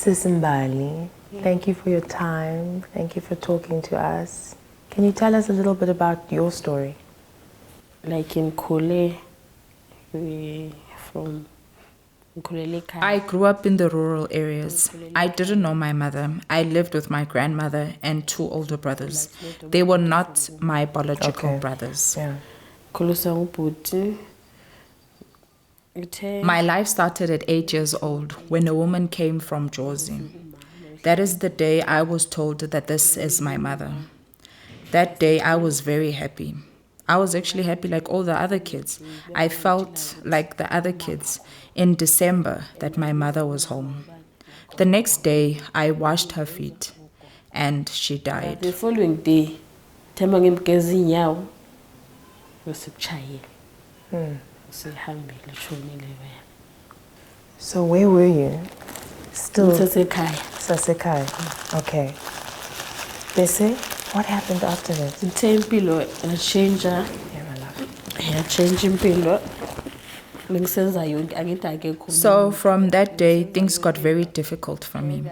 Sis Mbali, thank you for your time. Thank you for talking to us. Can you tell us a little bit about your story? Like in Kole, I grew up in the rural areas. I didn't know my mother. I lived with my grandmother and two older brothers. They were not my biological brothers. Yeah. My life started at 8 years old when a woman came from Jersey. That is the day I was told that this is my mother. That day I was very happy. I was actually happy like all the other kids. I felt like the other kids in December that my mother was home. The next day I washed her feet and she died. The following day, So where were you? Still Sasekhaya. Okay. Bese, what happened after that? Impilo change. Yeah, my love. Yeah, change impilo. So from that day, things got very difficult for me.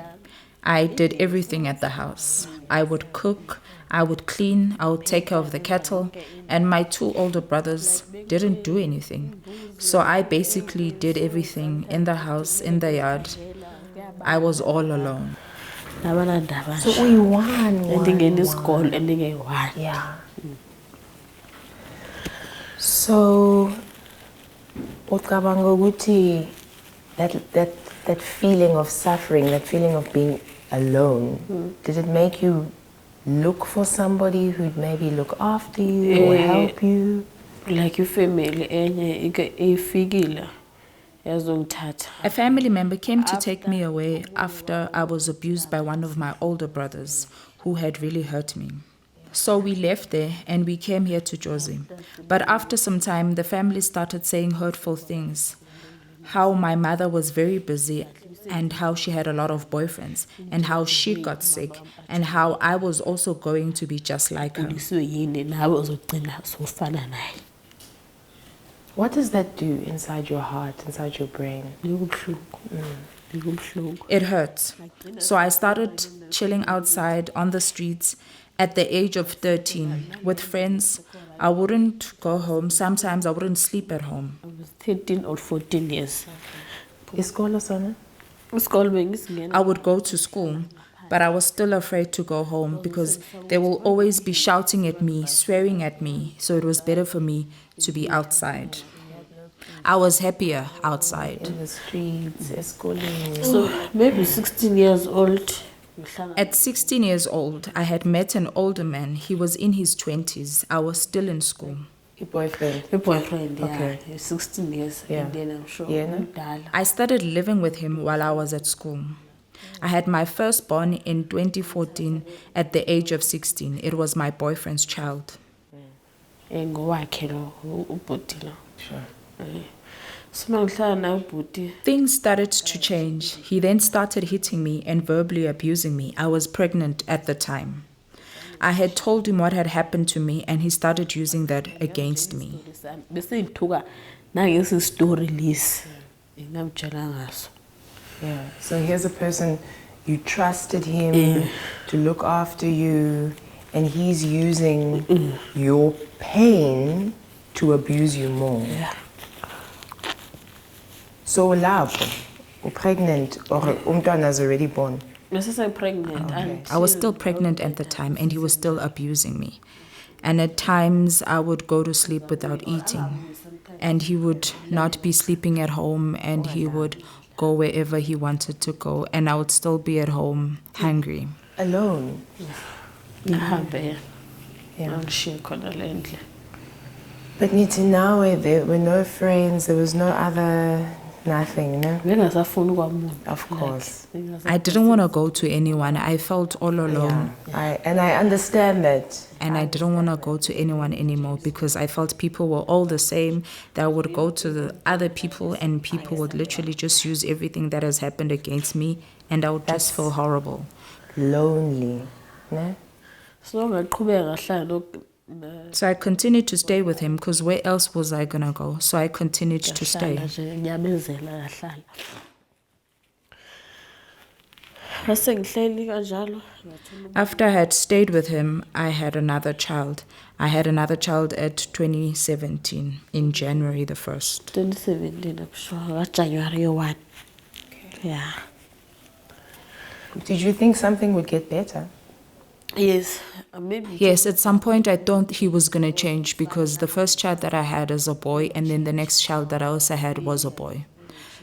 I did everything at the house. I would cook, I would clean, I would take care of the cattle, and my two older brothers didn't do anything. So I basically did everything in the house, in the yard. I was all alone. So we won. Ending in this call, ending in one. Yeah. So, ucabanga ukuthi that feeling of suffering, that feeling of being alone, did it make you look for somebody who'd maybe look after you or help you? Like your family, A family member came to take me away after I was abused by one of my older brothers who had really hurt me. So we left there and we came here to Jersey. But after some time, the family started saying hurtful things. How my mother was very busy and how she had a lot of boyfriends and how she got sick and how I was also going to be just like her. What does that do inside your heart, inside your brain? It hurts. So I started chilling outside on the streets at the age of 13 with friends. I wouldn't go home. Sometimes I wouldn't sleep at home. I was 13 or 14 years. Iskolo sana? I would go to school, but I was still afraid to go home because they will always be shouting at me, swearing at me, so it was better for me to be outside. I was happier outside. In the streets, schooling. So maybe 16 years old. At 16 years old, I had met an older man. He was in his 20s. I was still in school. Your boyfriend? Your boyfriend, yeah. Okay. 16 years. Yeah. And then I'm sure. Yeah, no? I started living with him while I was at school. I had my firstborn in 2014 at the age of 16. It was my boyfriend's child. Sure. Things started to change. He then started hitting me and verbally abusing me. I was pregnant at the time. I had told him what had happened to me and he started using that against me. Yeah. So here's a person, you trusted him to look after you, and he's using your pain to abuse you more. Yeah. So lapho, you're pregnant or umntwana already born? I'm pregnant. Okay. I was still pregnant at the time and he was still abusing me. And at times I would go to sleep without eating. And he would not be sleeping at home and he would go wherever he wanted to go. And I would still be at home hungry. Alone? Yeah. But now there were no friends, there was no other, nothing, no? Of course. I didn't want to go to anyone. I felt all alone. Yeah. I understand that. And I didn't want to go to anyone anymore because I felt people were all the same. That I would go to the other people and people would literally just use everything that has happened against me and I would just feel horrible. Lonely, no? So I continued to stay with him because where else was I going to go? So I continued to stay. Bese ngihleli kanjalo. After I had stayed with him, I had another child. I had another child at 2017 in January the 1st. 2017 I'm sure, January 1. Yeah. Did you think something would get better? Yes, maybe. Yes, at some point I thought he was going to change because the first child that I had is a boy, and then the next child that I also had was a boy.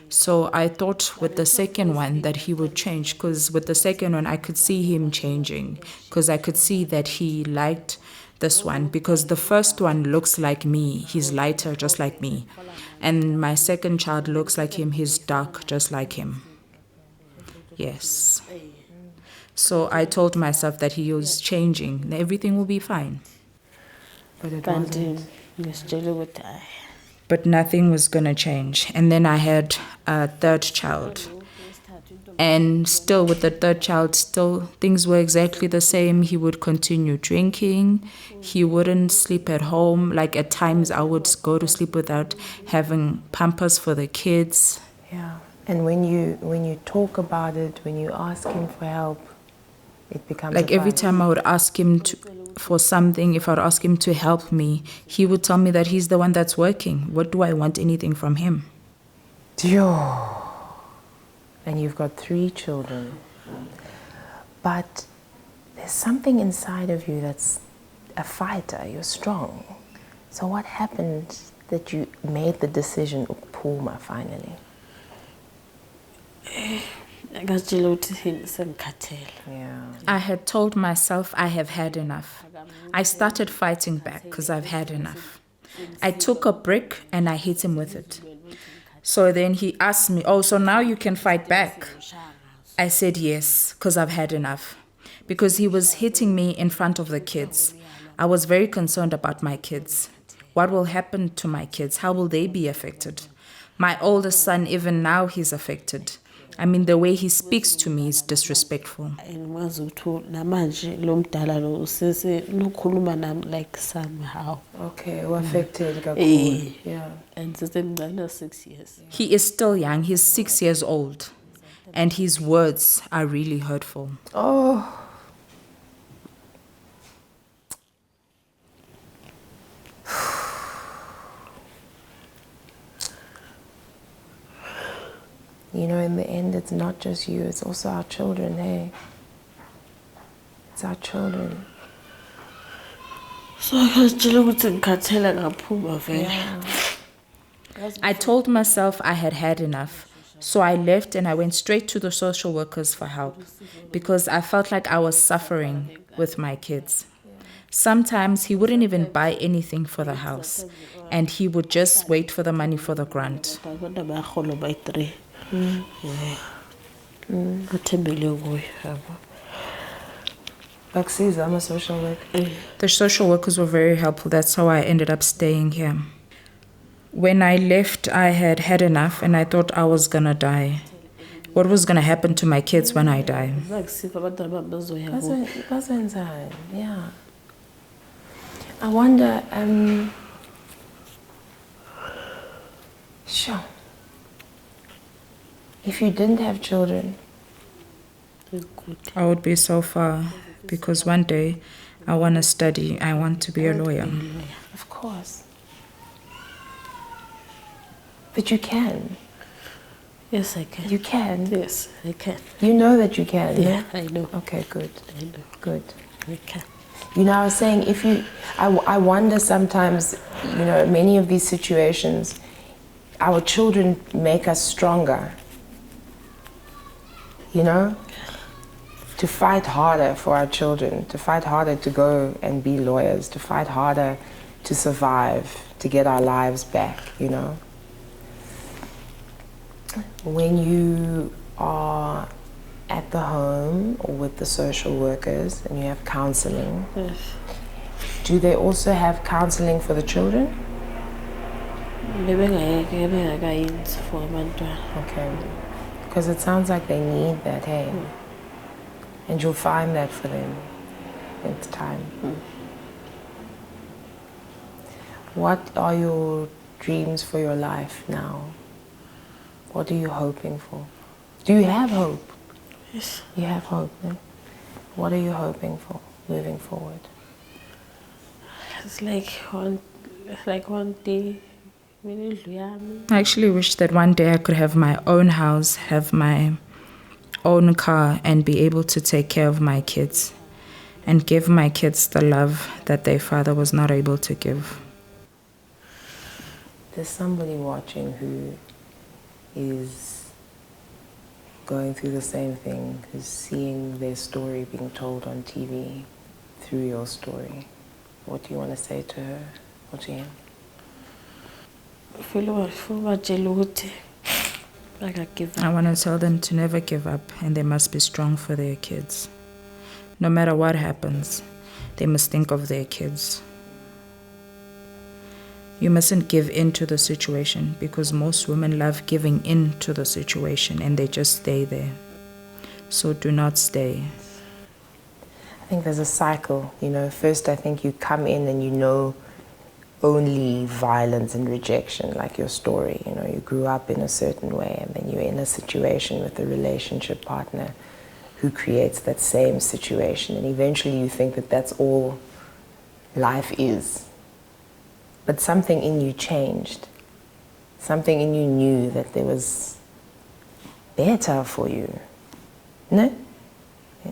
So I thought with the second one that he would change, because with the second one I could see him changing, because I could see that he liked this one, because the first one looks like me, he's lighter just like me, and my second child looks like him, he's dark just like him. Yes. So I told myself that he was changing, everything will be fine. But it Kanti wasn't. ngisitshele ukuthi hayi. But nothing was going to change. And then I had a third child. And still with the third child, still things were exactly the same. He would continue drinking. He wouldn't sleep at home. Like at times I would go to sleep without having pampers for the kids. Yeah. And when you talk about it, when you ask him for help, it becomes Like a every fight. time I would ask him for something, if I would ask him to help me, he would tell me that he's the one that's working. What do I want anything from him? Yo. And you've got 3 children. But there's something inside of you that's a fighter. You're strong. So what happened that you made the decision, Puma, finally? Ngasitshela ukuthi sengikhathele. Yeah. I had told myself I have had enough. I started fighting back because I've had enough. I took a brick and I hit him with it. So then he asked me, oh, so now you can fight back? I said yes, because I've had enough. Because he was hitting me in front of the kids. I was very concerned about my kids. What will happen to my kids? How will they be affected? My oldest son, even now, he's affected. I mean, the way he speaks to me is disrespectful. Ngikwazi ukuthi namanje lo mdala lo usese nokhuluma nami like somehow. Okay, we're affected. Yeah. And sisemncane 6 years. He is still young. He's 6 years old. And his words are really hurtful. Oh. You know, in the end, it's not just you, it's also our children, hey? It's our children. So ngasitshela ukuthi ngikhathele ngaphuma vele. I told myself I had had enough. So I left and I went straight to the social workers for help because I felt like I was suffering with my kids. Sometimes he wouldn't even buy anything for the house and he would just wait for the money for the grant. Abantu abahola by 3. Athembele kuye yabo. Bakusiza, I'm a social worker. The social workers were very helpful. That's how I ended up staying here. When I left, I had had enough and I thought I was gonna die. What was gonna happen to my kids when I die? Bakusiza abantu abazoya. Bazenzani, yeah. I wonder, sure. If you didn't have children, I would be so far because one day I want to study. I want to be a lawyer. of course. But you can. Yes, I can. You can. Yes, I can. You know that you can. Yeah, I know. Okay, good. I know. Good. I can. You know, I was saying, I wonder sometimes, you know, many of these situations, our children make us stronger. You know? To fight harder for our children, to fight harder to go and be lawyers, to fight harder to survive, to get our lives back, you know? When you are at the home or with the social workers and you have counseling, Yes. do they also have counseling for the children? Bebengakayenzi for abantwana. Okay. Because it sounds like they need that, hey? And you'll find that for them. It's time. What are your dreams for your life now? What are you hoping for? Do you have hope? Yes. You have hope, no? What are you hoping for moving forward? It's like one day, I actually wish that one day I could have my own house, have my own car, and be able to take care of my kids and give my kids the love that their father was not able to give. There's somebody watching who is going through the same thing, who's seeing their story being told on TV through your story. What do you want to say to her or to him? I want to tell them to never give up and they must be strong for their kids. No matter what happens, they must think of their kids. You mustn't give in to the situation because most women love giving in to the situation and they just stay there. So do not stay. I think there's a cycle, First, I think you come in and you know only violence and rejection, like your story. You grew up in a certain way and then you're in a situation with a relationship partner who creates that same situation. And eventually you think that that's all life is. But something in you changed. Something in you knew that there was better for you. No? Yeah.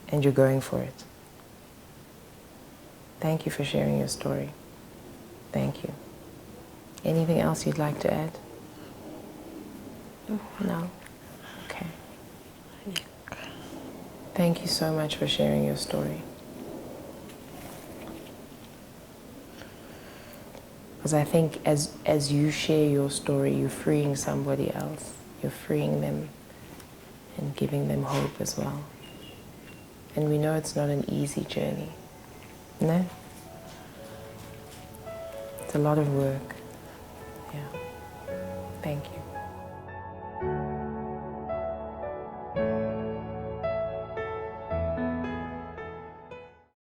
And you're going for it. Thank you for sharing your story. Thank you. Anything else you'd like to add? No? Okay. Thank you so much for sharing your story. Because I think as you share your story, you're freeing somebody else. You're freeing them and giving them hope as well. And we know it's not an easy journey. No? It's a lot of work. Yeah. Thank you.